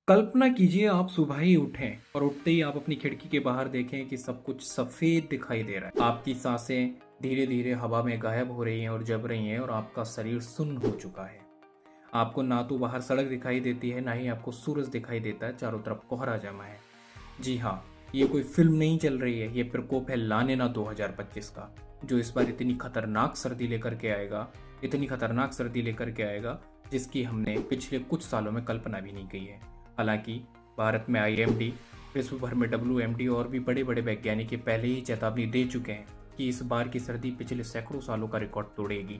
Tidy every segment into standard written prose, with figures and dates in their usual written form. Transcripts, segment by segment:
कल्पना कीजिए आप सुबह ही उठें और उठते ही आप अपनी खिड़की के बाहर देखें कि सब कुछ सफ़ेद दिखाई दे रहा है। आपकी सांसें धीरे धीरे हवा में गायब हो रही हैं और जब रही हैं और आपका शरीर सुन्न हो चुका है। आपको ना तो बाहर सड़क दिखाई देती है, ना ही आपको सूरज दिखाई देता है, चारों तरफ कोहरा जमा है। जी हाँ, ये कोई फिल्म नहीं चल रही है, ये प्रकोप है लानिना 2025 का, जो इस बार इतनी खतरनाक सर्दी लेकर के आएगा, इतनी खतरनाक सर्दी लेकर के आएगा, जिसकी हमने पिछले कुछ सालों में कल्पना भी नहीं की है। हालांकि भारत में आईएमडी, विश्व भर में डब्ल्यूएमडी और भी बड़े बड़े वैज्ञानिक ये पहले ही चेतावनी दे चुके हैं कि इस बार की सर्दी पिछले सैकड़ों सालों का रिकॉर्ड तोड़ेगी,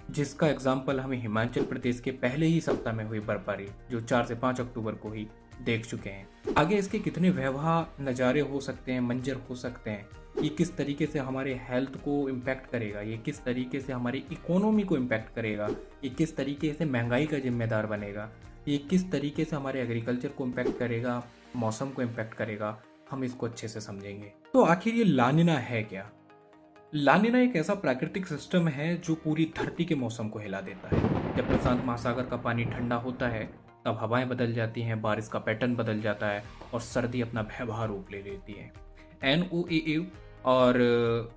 जिसका एग्जाम्पल हमें हिमाचल प्रदेश के पहले ही सप्ताह में हुई बर्फबारी, जो 4 से 5 अक्टूबर को ही देख चुके हैं। आगे इसके कितने वैवाह नज़ारे हो सकते हैं, मंजर हो सकते हैं, ये किस तरीके से हमारे हेल्थ को इम्पैक्ट करेगा, ये किस तरीके से हमारी इकोनॉमी को इम्पैक्ट करेगा, ये किस तरीके से महंगाई का जिम्मेदार बनेगा, ये किस तरीके से हमारे एग्रीकल्चर को इम्पैक्ट करेगा, मौसम को इम्पैक्ट करेगा, हम इसको अच्छे से समझेंगे। तो आखिर ये लानिना है क्या? लानिना एक ऐसा प्राकृतिक सिस्टम है जो पूरी धरती के मौसम को हिला देता है। जब प्रशांत महासागर का पानी ठंडा होता है, तब हवाएं बदल जाती हैं, बारिश का पैटर्न बदल जाता है और सर्दी अपना भयावह रूप ले लेती है। NOAA और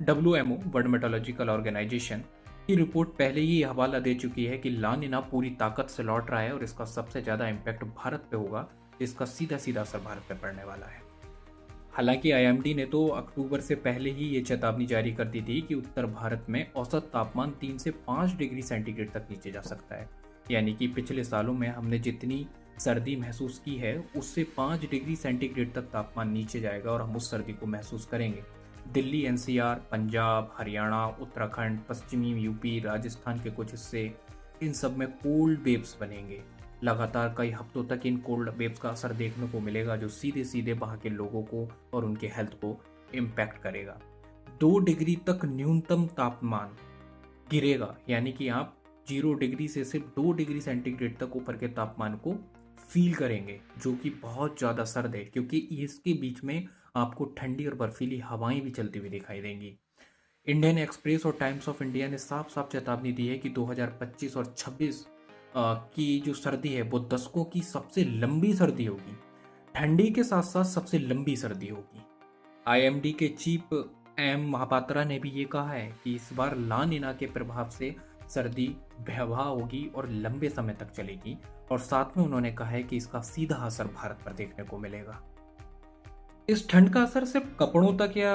WMO, वर्ल्ड मेट्रोलॉजिकल ऑर्गेनाइजेशन, की रिपोर्ट पहले ही हवाला दे चुकी है कि लानिना पूरी ताकत से लौट रहा है और इसका सबसे ज़्यादा इम्पैक्ट भारत पे होगा। इसका सीधा सीधा असर भारत पे पड़ने वाला है। हालांकि आईएमडी ने तो अक्टूबर से पहले ही ये चेतावनी जारी कर दी थी कि उत्तर भारत में औसत तापमान 3 से 5 डिग्री सेंटीग्रेड तक नीचे जा सकता है। यानी कि पिछले सालों में हमने जितनी सर्दी महसूस की है, उससे 5 डिग्री सेंटीग्रेड तक तापमान नीचे जाएगा और हम उस सर्दी को महसूस करेंगे। दिल्ली, एनसीआर, पंजाब, हरियाणा, उत्तराखंड, पश्चिमी यूपी, राजस्थान के कुछ हिस्से, इन सब में कोल्ड वेव्स बनेंगे। लगातार कई हफ्तों तक इन कोल्ड वेव्स का असर देखने को मिलेगा, जो सीधे सीधे वहाँ के लोगों को और उनके हेल्थ को इम्पैक्ट करेगा। 2 डिग्री तक न्यूनतम तापमान गिरेगा, यानी कि आप 0 डिग्री से सिर्फ 2 डिग्री सेंटीग्रेड तक ऊपर के तापमान को फील करेंगे, जो कि बहुत ज़्यादा सर्द है, क्योंकि इसके बीच में आपको ठंडी और बर्फीली हवाएं भी चलती हुई दिखाई देंगी। इंडियन एक्सप्रेस और टाइम्स ऑफ इंडिया ने साफ साफ चेतावनी दी है कि 2025 और 26 की जो सर्दी है वो दशकों की सबसे लंबी सर्दी होगी। ठंडी के साथ साथ सबसे लंबी सर्दी होगी। आईएमडी के चीफ महापात्रा ने भी ये कहा है कि इस बार ला निना के प्रभाव से सर्दी भयावह होगी और लंबे समय तक चलेगी, और साथ में उन्होंने कहा है कि इसका सीधा असर भारत पर देखने को मिलेगा। इस ठंड का असर सिर्फ कपड़ों तक या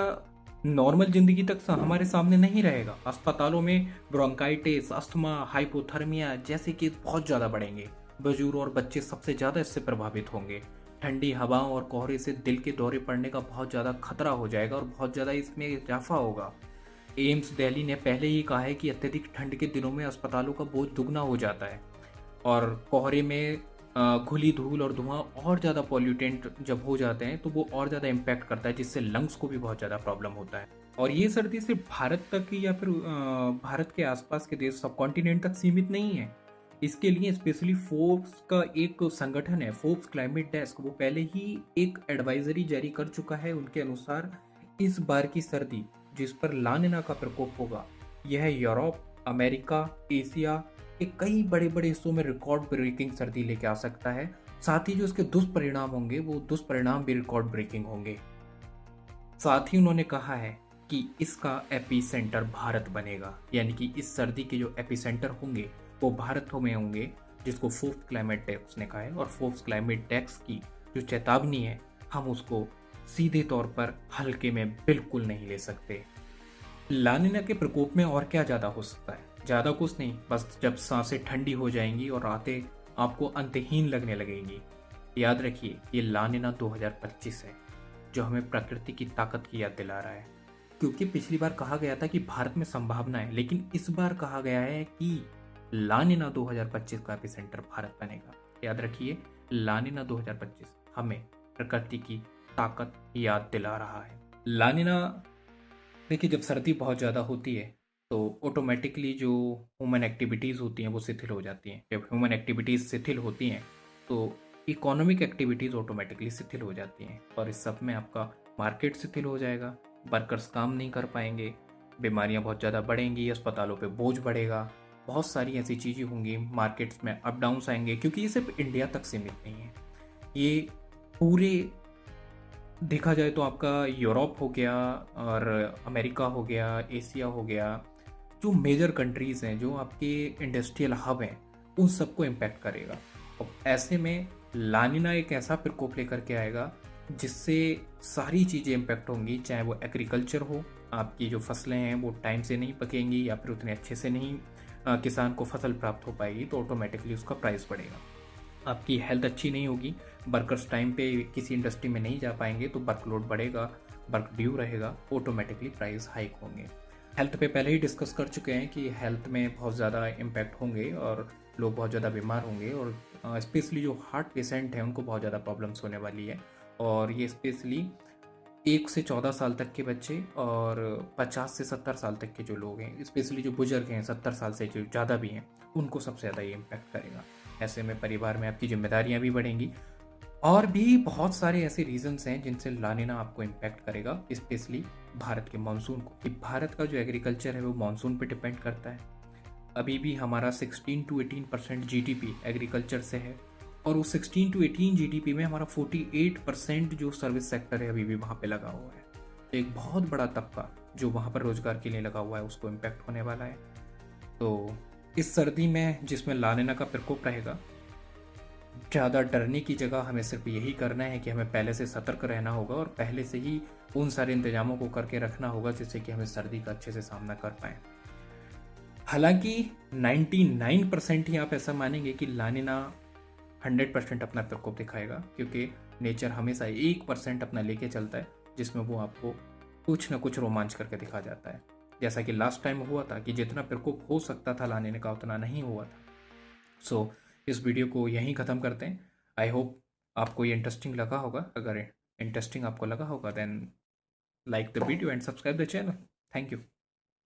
नॉर्मल जिंदगी तक हमारे सामने नहीं रहेगा। अस्पतालों में ब्रोंकाइटिस, अस्थमा, हाइपोथर्मिया जैसे केस बहुत ज़्यादा बढ़ेंगे। बुजुर्ग और बच्चे सबसे ज़्यादा इससे प्रभावित होंगे। ठंडी हवाओं और कोहरे से दिल के दौरे पड़ने का बहुत ज़्यादा खतरा हो जाएगा और बहुत ज़्यादा इसमें इजाफा होगा। एम्स दिल्ली ने पहले ही कहा है कि अत्यधिक ठंड के दिनों में अस्पतालों का बोझ दुगना हो जाता है, और कोहरे में घुली धूल और धुआं और ज़्यादा पॉल्यूटेंट जब हो जाते हैं तो वो और ज़्यादा इम्पैक्ट करता है, जिससे लंग्स को भी बहुत ज़्यादा प्रॉब्लम होता है। और ये सर्दी सिर्फ भारत तक या फिर भारत के आसपास के देश, सब कॉन्टिनेंट तक सीमित नहीं है। इसके लिए स्पेशली फोर्ब्स का एक संगठन है, फोर्ब्स क्लाइमेट डेस्क, वो पहले ही एक एडवाइजरी जारी कर चुका है। उनके अनुसार इस बार की सर्दी जिस पर ला निना का प्रकोप होगा, यह यूरोप, अमेरिका, एशिया के कई बड़े बड़े हिस्सों में रिकॉर्ड ब्रेकिंग सर्दी लेके आ सकता है। साथ ही जो इसके दुष्परिणाम होंगे, वो दुष्परिणाम भी रिकॉर्ड ब्रेकिंग होंगे। साथ ही उन्होंने कहा है कि इसका एपी सेंटर भारत बनेगा, यानी कि इस सर्दी के जो एपी सेंटर होंगे वो भारत में होंगे, जिसको फोर्ब्स क्लाइमेट डेस्क ने कहा है। और फोर्ब्स क्लाइमेट डेस्क की जो चेतावनी है, हम उसको सीधे तौर पर हल्के में बिल्कुल नहीं ले सकते। ला निना के प्रकोप में और क्या ज़्यादा हो सकता है? ज़्यादा कुछ नहीं, बस जब सांसें ठंडी हो जाएंगी और रातें आपको अंतहीन लगने लगेंगी। याद रखिए, ये ला निना 2025 है, जो हमें प्रकृति की ताकत की याद दिला रहा है। क्योंकि पिछली बार कहा गया था कि भारत में संभावना है, लेकिन इस बार कहा गया है कि ला निना 2025 का एपिसेंटर भारत बनेगा। याद रखिए, ला निना 2025 हमें प्रकृति की ताकत याद दिला रहा है। ला निना, देखिए, जब सर्दी बहुत ज़्यादा होती है तो ऑटोमेटिकली जो ह्यूमन एक्टिविटीज़ होती हैं वो शिथिल हो जाती हैं। जब ह्यूमन एक्टिविटीज़ शिथिल होती हैं तो इकोनॉमिक एक्टिविटीज़ ऑटोमेटिकली शिथिल हो जाती हैं, और इस सब में आपका मार्केट शिथिल हो जाएगा, वर्कर्स काम नहीं कर पाएंगे, बीमारियां बहुत ज़्यादा बढ़ेंगी, अस्पतालों पे बोझ बढ़ेगा, बहुत सारी ऐसी चीज़ें होंगी, मार्केट्स में अप डाउन्स आएंगे। क्योंकि ये सिर्फ इंडिया तक सीमित नहीं है, ये पूरे देखा जाए तो आपका यूरोप हो गया और अमेरिका हो गया, एशिया हो गया, जो मेजर कंट्रीज़ हैं, जो आपके इंडस्ट्रियल हब हैं, उन सबको इम्पैक्ट करेगा। और ऐसे में लानिना एक ऐसा प्रकोप लेकर के आएगा जिससे सारी चीज़ें इम्पैक्ट होंगी, चाहे वो एग्रीकल्चर हो, आपकी जो फसलें हैं वो टाइम से नहीं पकेंगी या फिर उतने अच्छे से नहीं किसान को फसल प्राप्त हो पाएगी, तो ऑटोमेटिकली उसका प्राइस बढ़ेगा। आपकी हेल्थ अच्छी नहीं होगी, वर्कर्स टाइम पे किसी इंडस्ट्री में नहीं जा पाएंगे, तो वर्कलोड बढ़ेगा, वर्क ड्यू रहेगा, ऑटोमेटिकली प्राइस हाइक होंगे। हेल्थ पे पहले ही डिस्कस कर चुके हैं कि हेल्थ में बहुत ज़्यादा इम्पैक्ट होंगे और लोग बहुत ज़्यादा बीमार होंगे, और स्पेशली जो हार्ट पेशेंट हैं उनको बहुत ज़्यादा प्रॉब्लम्स होने वाली है। और ये स्पेशली 1 से 14 साल तक के बच्चे और 50 से 70 साल तक के जो लोग हैं, स्पेशली जो बुजुर्ग हैं 70 साल से जो ज़्यादा भी हैं, उनको सबसे ज़्यादा ये इम्पैक्ट करेगा। ऐसे में परिवार में आपकी जिम्मेदारियां भी बढ़ेंगी, और भी बहुत सारे ऐसे रीजंस हैं जिनसे लानिना आपको इम्पैक्ट करेगा, स्पेशली भारत के मानसून को। कि भारत का जो एग्रीकल्चर है वो मानसून पे डिपेंड करता है। अभी भी हमारा 16 to 18% जीडीपी एग्रीकल्चर से है, और उस 16 to 18 जीडीपी में हमारा 48% जो सर्विस सेक्टर है अभी भी वहाँ पे लगा हुआ है। तो एक बहुत बड़ा तबका जो वहाँ पर रोजगार के लिए लगा हुआ है उसको इम्पैक्ट होने वाला है। तो इस सर्दी में जिसमें लानिना का प्रकोप रहेगा, ज़्यादा डरने की जगह हमें सिर्फ यही करना है कि हमें पहले से सतर्क रहना होगा और पहले से ही उन सारे इंतजामों को करके रखना होगा जिससे कि हमें सर्दी का अच्छे से सामना कर पाएँ। हालांकि 99% ही आप ऐसा मानेंगे कि लानिना 100% अपना प्रकोप दिखाएगा, क्योंकि नेचर हमेशा 1% अपना लेके चलता है जिसमें वो आपको कुछ ना कुछ रोमांच करके दिखा जाता है। जैसा कि लास्ट टाइम हुआ था कि जितना प्रकोप हो सकता था लानिना का उतना नहीं हुआ था। सो इस वीडियो को यहीं ख़त्म करते हैं। आई होप आपको ये इंटरेस्टिंग लगा होगा। अगर इंटरेस्टिंग आपको लगा होगा then like the video and subscribe the channel. Thank you.